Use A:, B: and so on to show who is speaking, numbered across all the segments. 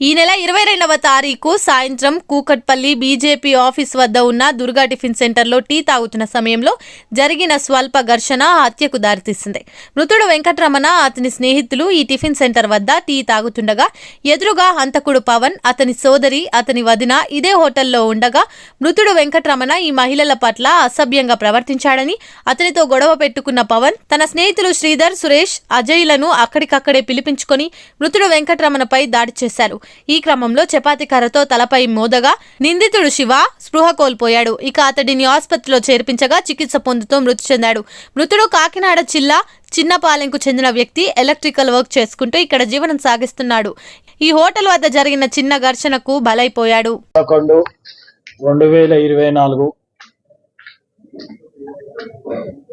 A: ఈ నెల 22వ తారీఖు సాయంత్రం కూకట్పల్లి బీజేపీ ఆఫీస్ వద్ద ఉన్న దుర్గా టిఫిన్ సెంటర్లో టీ తాగుతున్న సమయంలో జరిగిన స్వల్ప ఘర్షణ హత్యకు దారితీసింది. మృతుడు వెంకటరమణ అతని స్నేహితులు ఈ టిఫిన్ సెంటర్ వద్ద టీ తాగుతుండగా ఎదురుగా హంతకుడు పవన్, అతని సోదరి, అతని వదిన ఇదే హోటల్లో ఉండగా మృతుడు వెంకటరమణ ఈ మహిళల పట్ల అసభ్యంగా ప్రవర్తించాడని, అతనితో గొడవ పెట్టుకున్న పవన్ తన స్నేహితులు శ్రీధర్, సురేష్, అజయ్లను అక్కడికక్కడే పిలిపించుకొని మృతుడు వెంకటరమణపై దాడి చేశారు. ఈ క్రమంలో చపాతి కర్రతో తలపై మోదగా నిందితుడు శివ స్పృహ కోల్పోయాడు. ఇక అతడిని ఆసుపత్రిలో చేర్పించగా చికిత్స పొందుతూ మృతి చెందాడు. మృతుడు కాకినాడ జిల్లా చిన్నపాలెంకు చెందిన వ్యక్తి. ఎలక్ట్రికల్ వర్క్ చేసుకుంటూ ఇక్కడ జీవనం సాగిస్తున్నాడు. ఈ హోటల్ వద్ద జరిగిన చిన్న ఘర్షణకు బలైపోయాడు.
B: 2024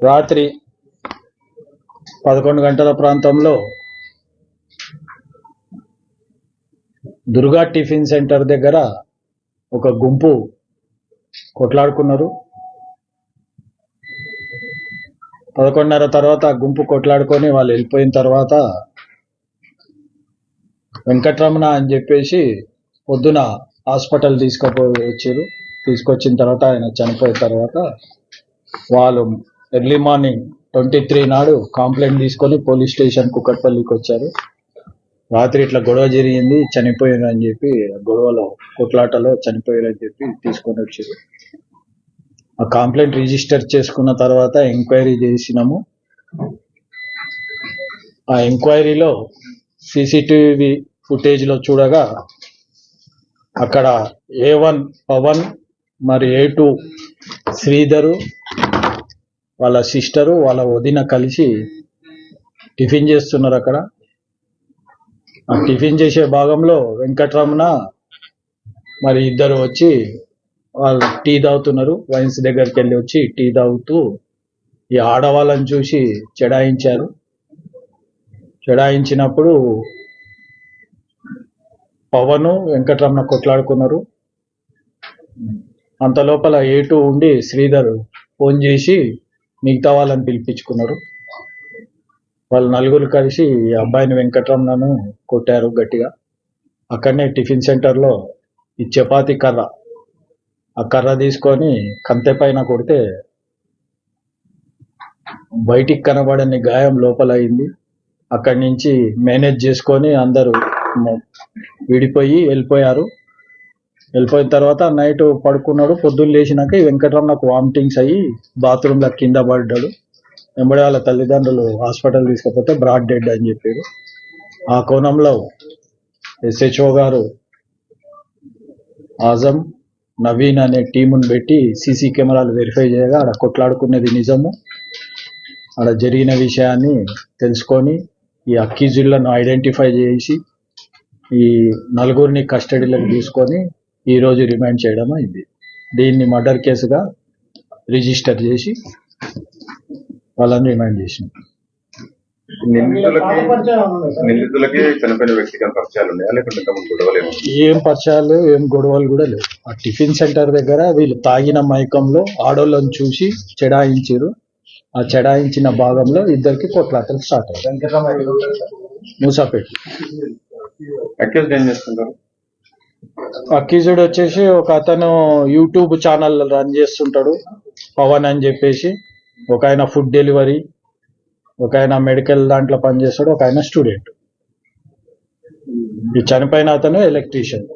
B: రాత్రి 11 గంటల ప్రాంతంలో దుర్గా టిఫిన్ సెంటర్ దగ్గర ఒక గుంపు కొట్లాడుకున్నారు. 11:30 తర్వాత గుంపు కొట్లాడుకొని వాళ్ళు వెళ్ళిపోయిన తర్వాత వెంకటరమణ అని చెప్పేసి పొద్దున హాస్పిటల్ తీసుకొచ్చిన తర్వాత ఆయన చనిపోయిన తర్వాత వాళ్ళు ఎర్లీ మార్నింగ్ 23 నాడు కంప్లైంట్ తీసుకొని పోలీస్ స్టేషన్ కుక్కట్పల్లికి వచ్చారు. రాత్రి ఇట్లా గొడవ జరిగింది, చనిపోయారు అని చెప్పి, గొడవలో కొట్లాటలో చనిపోయారు అని చెప్పి తీసుకొని వచ్చారు. ఆ కంప్లైంట్ రిజిస్టర్ చేసుకున్న తర్వాత ఎంక్వైరీ చేసినాము. ఆ ఎంక్వైరీలో CCTV ఫుటేజ్లో చూడగా అక్కడ A1 పవన్ మరి A2 శ్రీధరు, వాళ్ళ సిస్టరు, వాళ్ళ వదిన కలిసి టిఫిన్ చేస్తున్నారు. అక్కడ ఆ టిఫిన్ చేసే భాగంలో వెంకటరమణ మరి ఇద్దరు వచ్చి వాళ్ళు టీ తాగుతున్నారు. వైన్స్ దగ్గరికి వెళ్ళి వచ్చి టీ తాగుతూ ఈ ఆడవాళ్ళని చూసి చెడాయించారు. చెడాయించినప్పుడు పవన్, వెంకటరమణ కొట్లాడుకున్నారు. అంత లోపల A2 ఉండి శ్రీధర్ ఫోన్ చేసి మిగతా వాళ్ళని పిలిపించుకున్నారు. వాళ్ళు నలుగురు కలిసి ఈ అబ్బాయిని వెంకటరమణను కొట్టారు గట్టిగా. అక్కడనే టిఫిన్ సెంటర్లో ఈ చపాతి కర్ర, ఆ కర్ర తీసుకొని కంతె పైన కొడితే బయటికి కనబడని గాయం లోపల అయింది. అక్కడి నుంచి మేనేజ్ చేసుకొని అందరూ విడిపోయి వెళ్ళిపోయారు. వెళ్ళిపోయిన తర్వాత నైట్ పడుకున్నాడు. పొద్దున్న లేచినాక ఈ వెంకటరమణకు వామిటింగ్స్ అయ్యి బాత్రూంలో కింద పడ్డాడు. వెంబడి వాళ్ళ తల్లిదండ్రులు హాస్పిటల్ తీసుకపోతే బ్రాడ్ డెడ్ అని చెప్పారు. ఆ కోణంలో SHO గారు ఆజం, నవీన్ అనే టీమును పెట్టి సీసీ కెమెరాలు వెరిఫై చేయగా ఆడ కొట్లాడుకునేది నిజము. ఆడ జరిగిన విషయాన్ని తెలుసుకొని ఈ అక్యూజులను ఐడెంటిఫై చేసి ఈ నలుగురిని కస్టడీలోకి తీసుకొని ఈరోజు రిమాండ్ చేయడం అయింది. దీన్ని మర్డర్ కేసుగా రిజిస్టర్ చేసి వాళ్ళని రిమాండ్ చేసింది.
C: నిందితులకి చనిపోయిన వ్యక్తికి పరిచయాలు ఉన్నాయా, లేకుంటే గొడవలు
B: ఏం పరిచయాలు, ఏం గొడవలు కూడా లేవు. ఆ టిఫిన్ సెంటర్ దగ్గర వీళ్ళు తాగిన మైకంలో ఆడోళ్ళని చూసి చెడాయించారు. ఆ చెడాయించిన భాగంలో ఇద్దరికి కొట్లాటలు స్టార్ట్ అయ్యాయి. మూసాపేట అక్యూజ్డ్ వచ్చేసి ఒక అతను యూట్యూబ్ ఛానల్ రన్ చేస్తుంటాడు, పవన్ అని చెప్పేసి. ఒక ఆయన ఫుడ్ డెలివరీ, ఒక ఆయన మెడికల్ దాంట్లో పనిచేస్తాడు, ఒక ఆయన స్టూడెంట్. ఈ చనిపోయిన అతను ఎలక్ట్రీషియన్.